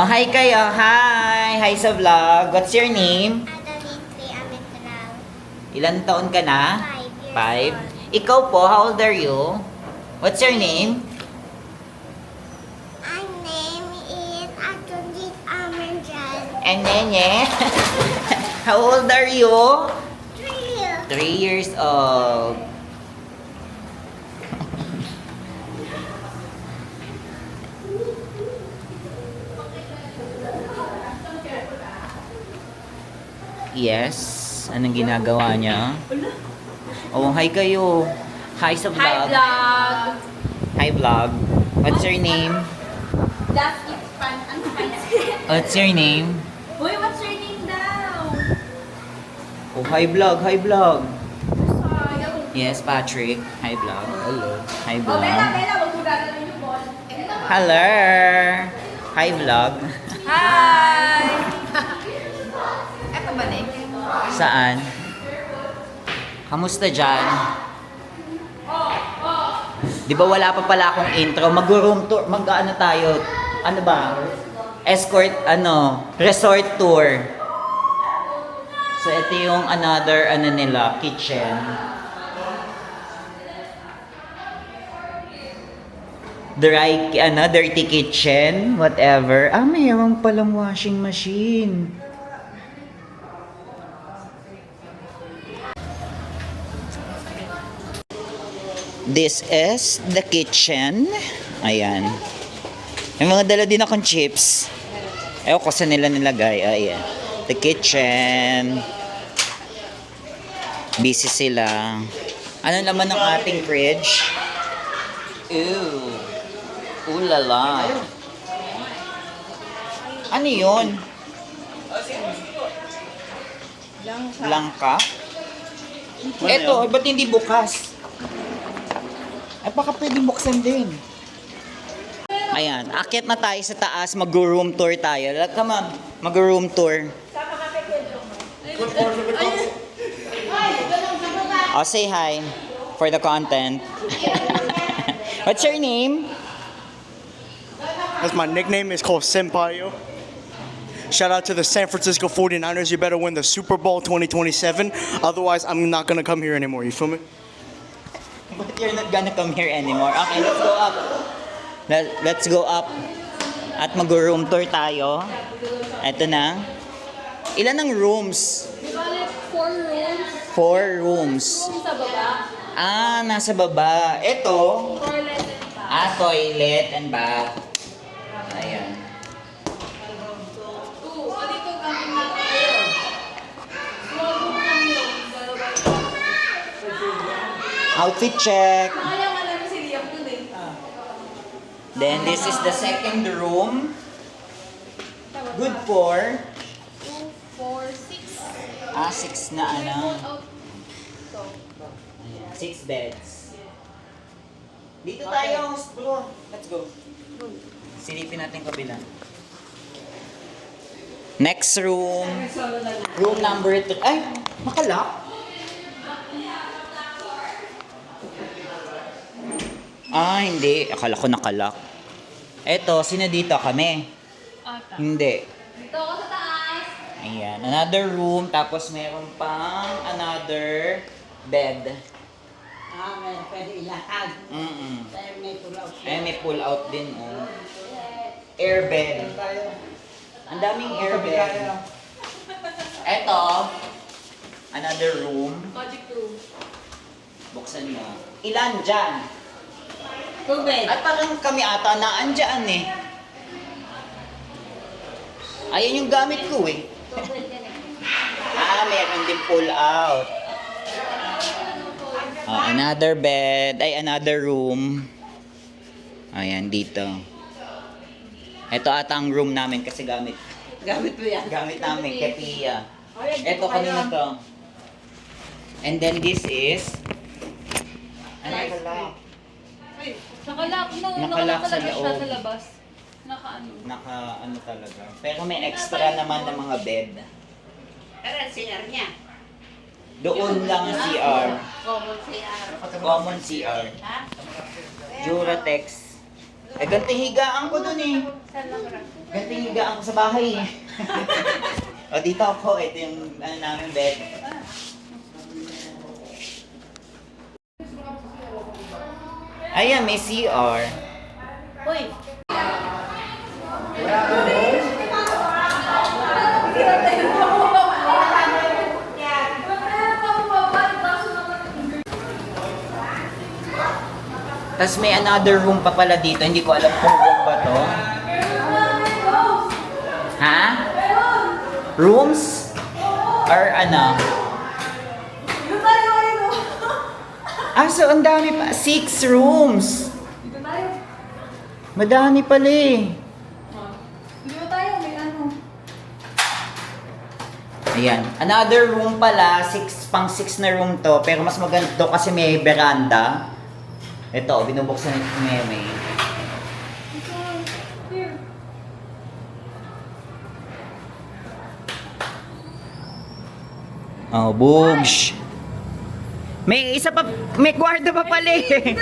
Oh, hi kayo. Hi! Hi sa vlog. What's your name? Ilan taon ka na? 5 years 5. old. Ikaw po, how old are you? What's your name? My name is jomz.miranda. And Nenye. How old are you? 3. 3 years old. Yes. Anong ginagawa niya? Oh, hi kayo. Hi sa vlog. Hi vlog! Hi vlog. What's your name? That's it fun. Ano pa yan? What's your name? Uy, what's your name daw? Oh, hi vlog. Hi vlog. Sayang. Yes, Patrick. Hi vlog. Hello. Hi Oh, Bella, vlog. Bella, wag mo gagawin yung ball. Hello. Hi vlog. Hi! Eto ba, Nick? Saan? Kamusta dyan? Di ba wala pa pala akong intro? Mag-room tour, mag-ano tayo? Ano ba? Escort, resort tour. So, ito yung another, kitchen. Dirty kitchen, whatever. Ah, mayroon palang washing machine. This is the kitchen. Ayan. May mga dala din akong chips. Ewan ko saan nila nilagay. Ayan. The kitchen. Busy sila. Ano naman ng ating fridge? Ooh. Ooh la la. Ano yun? Langka? Eto, ba't hindi bukas? Ay, baka pwedeng buksan din. Ayan, akit na tayo sa taas, mag-room tour tayo. Come on, mag-room tour. Oh, say hi for the content. What's your name? That's my nickname. It's called Senpayo. Shout out to the San Francisco 49ers. You better win the Super Bowl 2027. Otherwise, I'm not going to come here anymore. You feel me? But you're not gonna come here anymore. Okay, let's go up. Let's go up. At mag-room tour tayo. Ito na. Ilan ang rooms? Di ba, like, 4 rooms? 4 rooms. Room sa baba? Ah, nasa baba. Ito. Toilet and bath. Toilet and bath. Ayan. Dito kami na kayo. Small room lang yun. Outfit check. Nakayang alam si Liam dun eh. Then this is the second room. Good for 2, 4, 6. 6 na Out. So, 6 beds. Dito tayo, bro. Let's go. Silipin natin kabila. Next room. Room number 3. Ay, nakalock. Ah, hindi. Akala ko nakalock. Eto, sino dito? Kami. ata. Hindi. Dito ako sa taas. Ayan, another room. Tapos meron pang another bed. Pwede ilakad. Dahil may pull-out siya. Ayan, may pull out din. Oh. Air bed. Ang daming air bed. Eto, another room. Magic room. Buksan mo. Ilan dyan? Tubig. At parang kami ata naandyan eh. Ayan yung gamit ko eh. Meron din pull out. Another bed. Another room. Ayan, dito. Ito ata ang room namin kasi gamit Gamit mo yan. namin kay Pia. Ito kanina to. And then this is nakalock. Nakalock. No, Nakalock sa talaga siya loob. sa labas. Naka-ano. Naka talaga. Pero may extra naman ng mga bed. Pero CR niya. Doon lang CR. Common CR. Common CR. Ha? Duratex. Ganti higaan ko dun eh. Saan lang Ganito yung higaan ko sa bahay eh. O dito ako, ito yung ano namin bed. Ayan, may CR. Uy! Tapos may another room pa pala dito. Hindi ko alam kung room ba to. Ha? Rooms? Or ano? Ah, so ang dami pa. 6 rooms. Madami pala eh. Dito tayo, may ano. Ayan. Another room pala. Pang 6 na room to. Pero mas maganda to kasi may veranda. Ito, binubuksan ito ni Meme. Oh, bugs. May isa pa, may kwarto pa pala eh.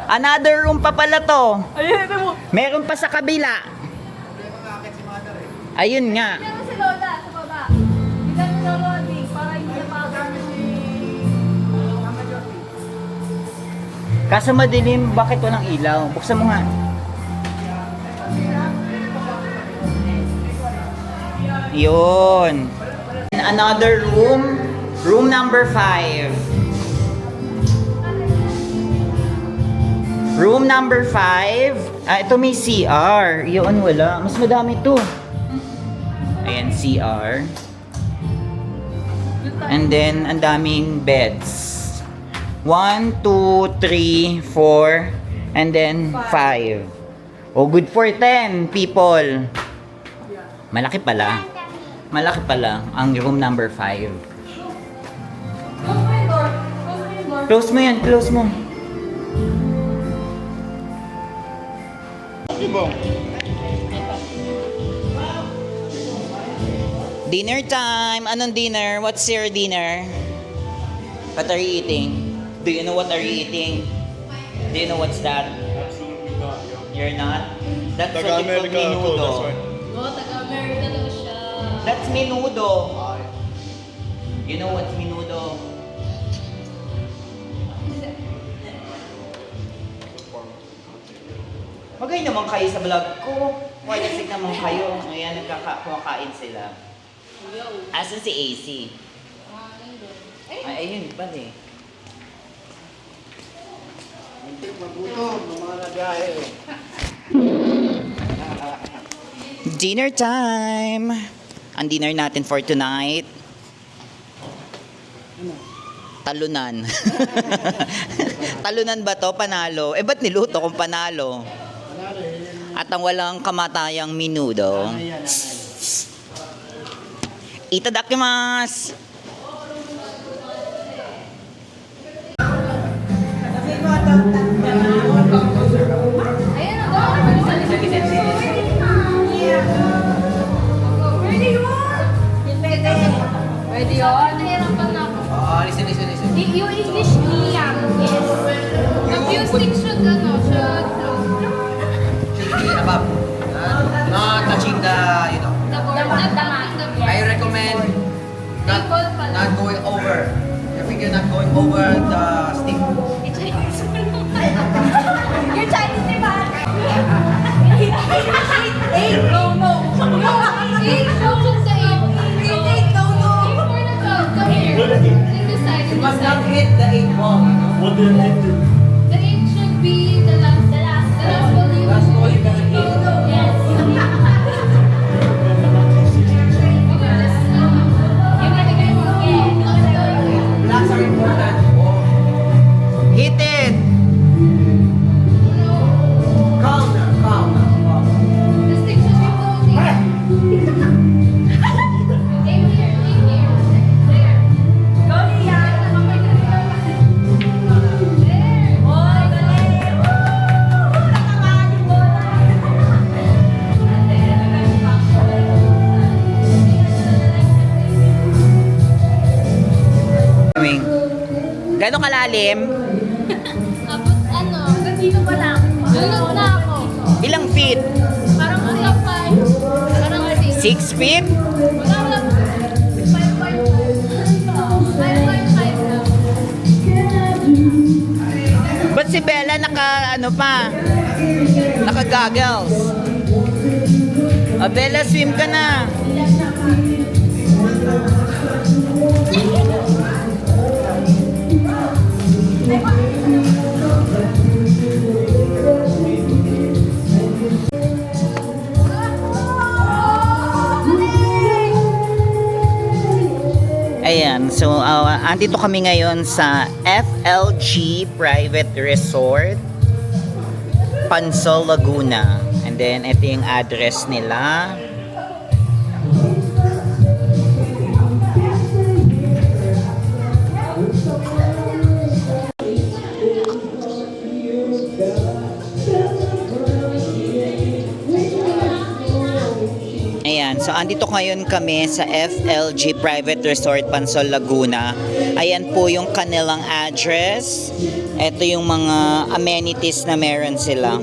Another room pa pala to. Ayun, ito mo. Meron pa sa kabila. Ayun nga. Tignan mo si Lola sa baba. Tignan mo na loading para hindi na pagkakas si Mama Josie. Kaso madilim, bakit walang ilaw? Buksan mo nga. Yun. Another room. Room number 5. Room number 5. Ah, ito may CR. Yun, wala. Mas madami to. Ayan, CR. And then, ang daming beds. 1, 2, 3, 4, and then 5. Oh, good for 10 people. Malaki pala. Malaki pala ang room number 5. Close mo yung door. Close mo yung door. Close mo yan, close mo. Dinner time! Anong dinner? What's your dinner? What are you eating? Do you know what are you eating? Do you know what's that? Absolutely not, yo. You're not? That's what you call Taga-America ako, menudo. that's right. Oh, taga-America daw siya. That's menudo. You know what's menudo? Magay naman kayo sa vlog ko. Wajasik naman kayo. Ayan, kumakain sila. Asan si AC? Ay, ayun pala eh. Dinner time! Ang dinner natin for tonight. Talunan. Talunan ba to? Panalo? Eh, ba't niluto kung panalo? At ang walang kamatayang menudo. Itadakimasu! Ayan na, go. Ready yun? Ready yun? Nahirapan na ako. Listen. Yung English niya is acoustic should Above. Not touching the, you know. I recommend not going over. I think you're not going over the stick. You're Chinese, di ba? Eight, no. Eight, no, sa eight. Eight, no. Eight for the 12. Come here. In this side. You must not hit the 8 ball. What did it do? The eight should be the last volume. Last volume of the eight. Yes. Blacks are important. Hit it! Calm now. The stick should be floating. Aim here. There. Go, Lian. There. Oh, galing. Nakamaan yung bola. Gano'ng kalalim? Tapos ano, dito pa lang. Lulog na ako. Ilang feet? Parang 6 feet? Wala. 555 lang. Ba't si Bella naka-goggles? Oh, Bella, swim ka na. Ayan, so andito kami ngayon sa FLG Private Resort, Pansol, Laguna. And then, ito yung address nila. Ayan, so andito ngayon kami sa FLG Private Resort, Pansol, Laguna. Ayan po yung kanilang address. Ito yung mga amenities na meron sila.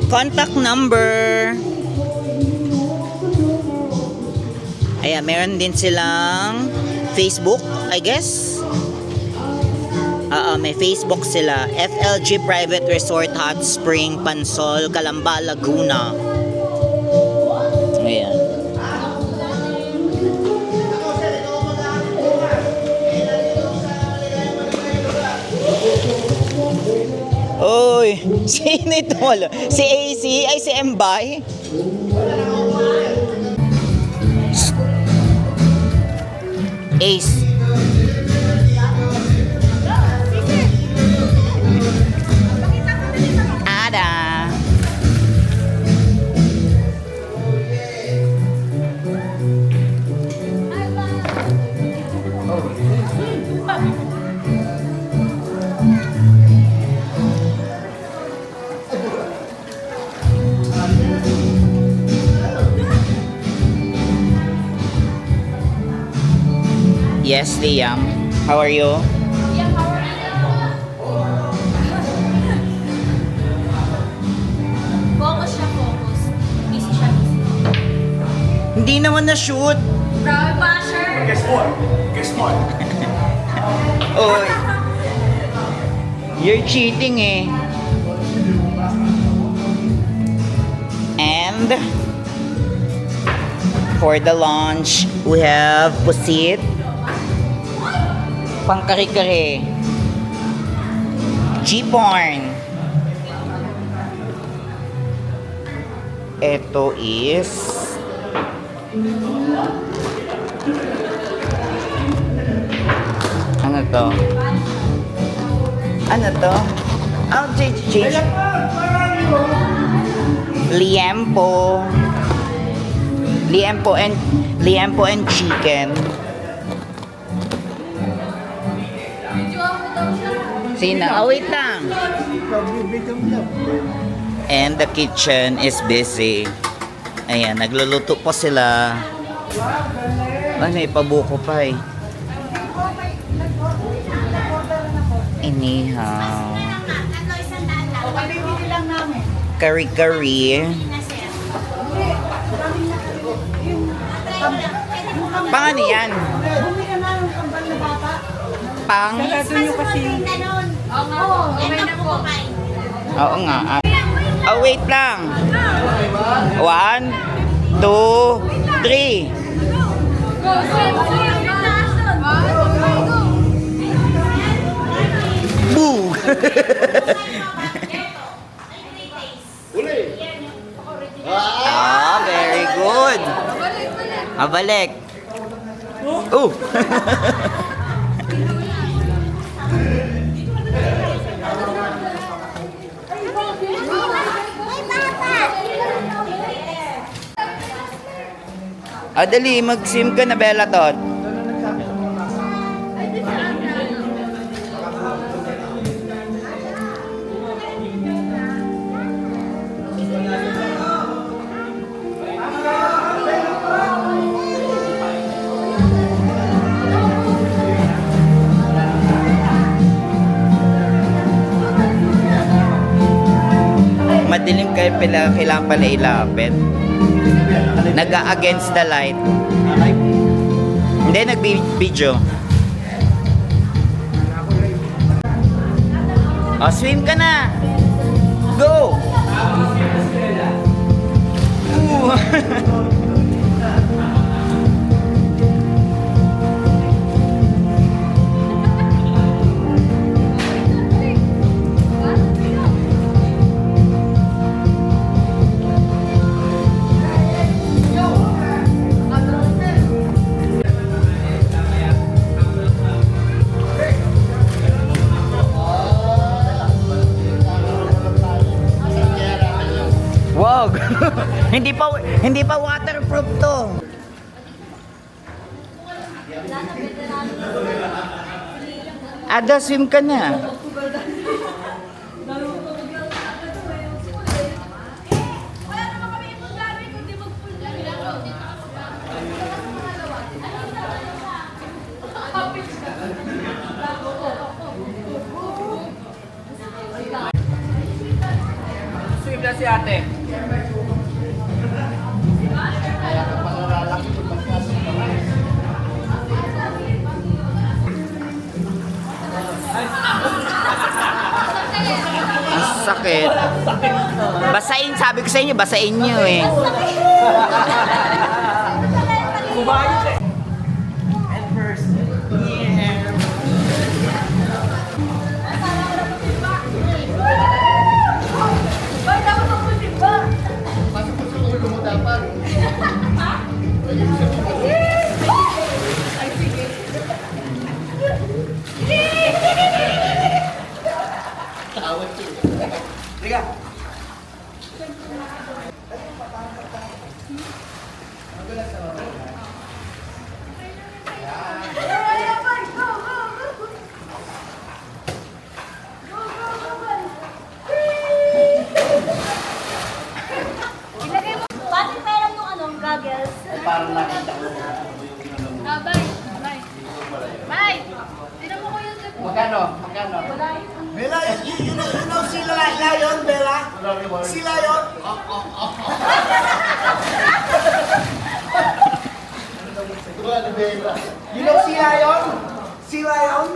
Contact number. Ayan, meron din silang Facebook, I guess. May Facebook sila. FLG Private Resort Hot Spring, Pansol, Calamba, Laguna. Ayan. Oy, sino ito? Si AC? Ay, si Mbay? Ace. Ada. Yes, Liam. How are you? Yeah, how are you? Focus siya, focus. Busy siya, busy. Hindi naman na-shoot. Grabe pa, sure. Guess what? Oy. You're cheating eh. And for the lunch, we have pusit, pangkare-kare, G-porn. Ito is ano to? Ano to? Oh, change. Liempo. Liempo and chicken. Sina? Oh, wait lang. And the kitchen is busy. Ayan, nagluluto po sila. Ay, may pabuko pa eh. Anyhow. Kari-kari. Pang ano yan? Pang? Oo nga. Oh, wait lang. 1, 2, 3. Go, swim, swim. Boo! Very good. Balik. Oh! Dali, mag-sim ka na, Bella Tot. madilim kayo pala, kailangan pala ilapit. Nag-against the light. Hindi, nag-video. Oh, swim ka na! Go! Ooh. Wow! hindi pa waterproof to. Ada, swim ka na. Swim na si ate. Ang sakit. Basain, sabi ko sa inyo, basain nyo eh. And first. Liga. Bakit meron yung goggles? Parang nakita ko. Bye! Tinan mo ko yung tip. Magkano? Magkano? Bella, you know si Lion, Bella? Si Lion? You know si Lion? Si Lion?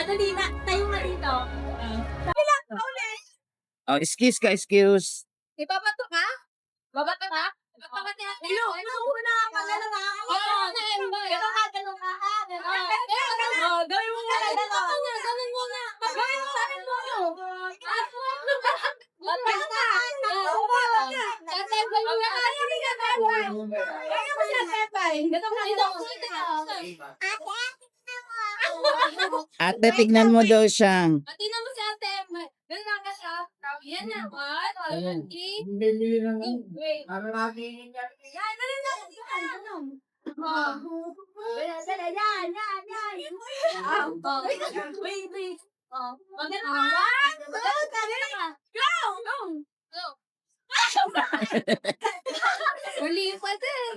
Dali na, tayo na dito. Oh, excuse ka, excuse. Ipapato ka? Babato ka? Babato ka? Hello, muna ka na lang ako. Oo, ganun ka. Ganun ka. Oh, gawin mo nga. Gawin mo na. Gawin mo sa akin mo. Tatay, mo na. Kaya mo siya, tatay. Ganun ka. Ate, tignan mo daw siya. Tingnan mo si ate. Ganun lang ka siya. Yan na. One, two, wait. Yan, dali na. Wait. Maganda ka. Go! Uli pa din.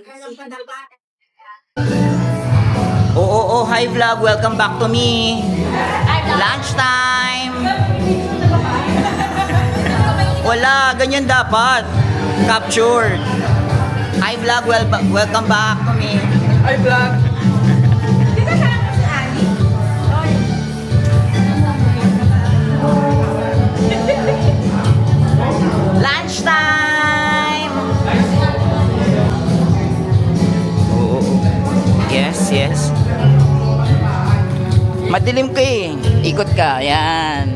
Oo, hi vlog. Welcome back to me. Lunchtime. Wala, ganyan dapat. Captured. Hi vlog, welcome back to me. Hi, vlog. Lunchtime. Oo. Yes. Madilim ka eh. Ikot ka. Yan.